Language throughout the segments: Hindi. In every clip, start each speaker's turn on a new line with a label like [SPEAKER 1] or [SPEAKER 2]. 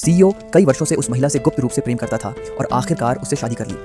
[SPEAKER 1] सीईओ कई वर्षों से उस महिला से गुप्त रूप से प्रेम करता था और आखिरकार उससे शादी कर ली।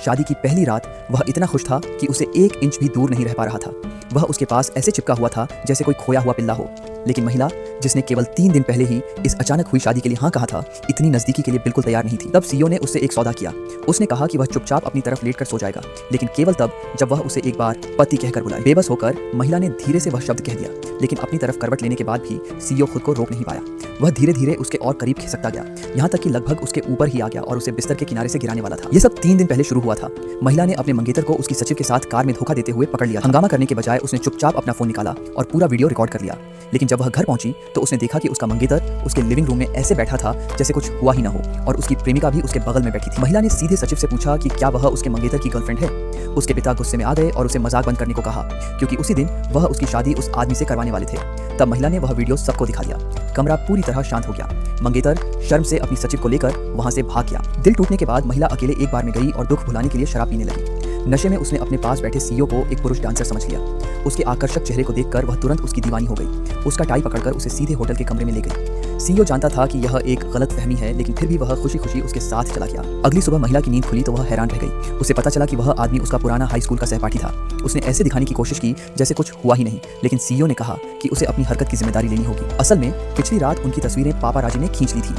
[SPEAKER 1] शादी की पहली रात वह इतना खुश था कि उसे 1 इंच भी दूर नहीं रह पा रहा था। वह उसके पास ऐसे चिपका हुआ था जैसे कोई खोया हुआ पिल्ला हो। लेकिन महिला, जिसने केवल 3 दिन पहले ही इस अचानक हुई शादी के लिए हाँ कहा था, इतनी नजदीकी के लिए बिल्कुल तैयार नहीं थी। तब सीईओ ने उससे एक सौदा किया। उसने कहा कि वह चुपचाप अपनी तरफ लेटकर सो जाएगा, लेकिन केवल तब जब वह उसे एक बार पति कहकर बुलाए। बेबस होकर महिला ने धीरे से वह शब्द कह दिया, लेकिन अपनी तरफ करवट लेने के बाद भी सीईओ खुद को रोक नहीं पाया। वह धीरे धीरे उसके और करीब खिसकता गया, यहाँ तक कि लगभग उसके ऊपर ही आ गया और उसे बिस्तर के किनारे से गिराने वाला था। ये सब 3 दिन पहले शुरू हुआ था। महिला ने अपने मंगेतर को उसकी सचिव के साथ कार में धोखा देते हुए पकड़ लिया। हंगामा करने के बजाय उसने चुपचाप अपना फोन निकाला और पूरा वीडियो रिकॉर्ड कर लिया। लेकिन जब वह घर पहुंची तो उसने देखा कि उसका मंगेतर उसके लिविंग रूम में ऐसे बैठा था जैसे कुछ हुआ ही ना हो, और उसकी प्रेमिका भी उसके बगल में बैठी थी। महिला ने सीधे सचिव से पूछा कि क्या वह उसके मंगेतर की गर्लफ्रेंड है। उसके पिता गुस्से में आ गए और उसे मजाक बंद करने को कहा, क्योंकि उसी दिन वह उसकी शादी उस आदमी से करवाने वाले थे। तब महिला ने वह वीडियो सबको दिखा दिया। कमरा पूरी तरह शांत हो गया। मंगेतर शर्म से अपनी सचिव को लेकर वहां से भाग गया। दिल टूटने के बाद महिला अकेले एक बार में गई और दुख भुलाने के लिए शराब पीने लगी। नशे में उसने अपने पास बैठे सीईओ को एक पुरुष डांसर समझ लिया। उसके आकर्षक चेहरे को देखकर वह तुरंत उसकी दीवानी हो गई। उसका टाई पकड़कर उसे सीधे होटल के कमरे में ले गई। सीईओ जानता था कि यह एक गलत फहमी है, लेकिन फिर भी वह खुशी खुशी उसके साथ चला गया। अगली सुबह महिला की नींद खुली तो वह हैरान रह गई। उसे पता चला कि वह आदमी उसका पुराना हाई स्कूल का सहपाठी था। उसने ऐसे दिखाने की कोशिश की जैसे कुछ हुआ ही नहीं, लेकिन सीईओ ने कहा कि उसे अपनी हरकत की जिम्मेदारी लेनी होगी। असल में पिछली रात उनकी तस्वीरें पापाराजी ने खींच ली थी।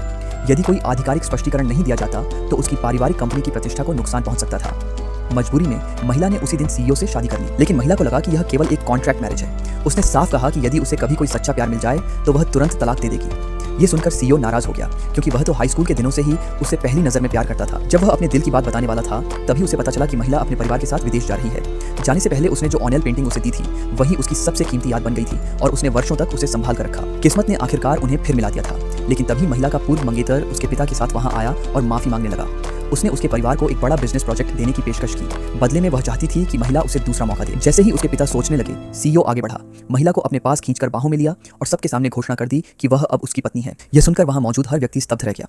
[SPEAKER 1] यदि कोई आधिकारिक स्पष्टीकरण नहीं दिया जाता तो उसकी पारिवारिक कंपनी की प्रतिष्ठा को नुकसान पहुंच सकता था। मजबूरी में महिला ने उसी दिन सीईओ से शादी कर ली, लेकिन महिला को लगा कि यह केवल एक कॉन्ट्रैक्ट मैरिज है। उसने साफ कहा कि यदि उसे कभी कोई सच्चा प्यार मिल जाए तो वह तुरंत तलाक दे देगी। ये सुनकर सीईओ नाराज हो गया, क्योंकि वह तो हाई स्कूल के दिनों से ही उससे पहली नजर में प्यार करता था। जब वह अपने दिल की बात बताने वाला था तभी उसे पता चला कि महिला अपने परिवार के साथ विदेश जा रही है। जाने से पहले उसने जो ऑनियल पेंटिंग उसे दी थी वही उसकी सबसे कीमती याद बन गई थी और उसने वर्षों तक उसे संभाल कर रखा। किस्मत ने आखिरकार उन्हें फिर मिला दिया था, लेकिन तभी महिला का पूर्व मंगेतर उसके पिता के साथ वहां आया और माफी मांगने लगा। उसने उसके परिवार को एक बड़ा बिजनेस प्रोजेक्ट देने की पेशकश की। बदले में वह चाहती थी कि महिला उसे दूसरा मौका दे। जैसे ही उसके पिता सोचने लगे, सीईओ आगे बढ़ा, महिला को अपने पास खींचकर बाहों में लिया और सबके सामने घोषणा कर दी कि वह अब उसकी पत्नी है। यह सुनकर वहां मौजूद हर व्यक्ति स्तब्ध रह गया।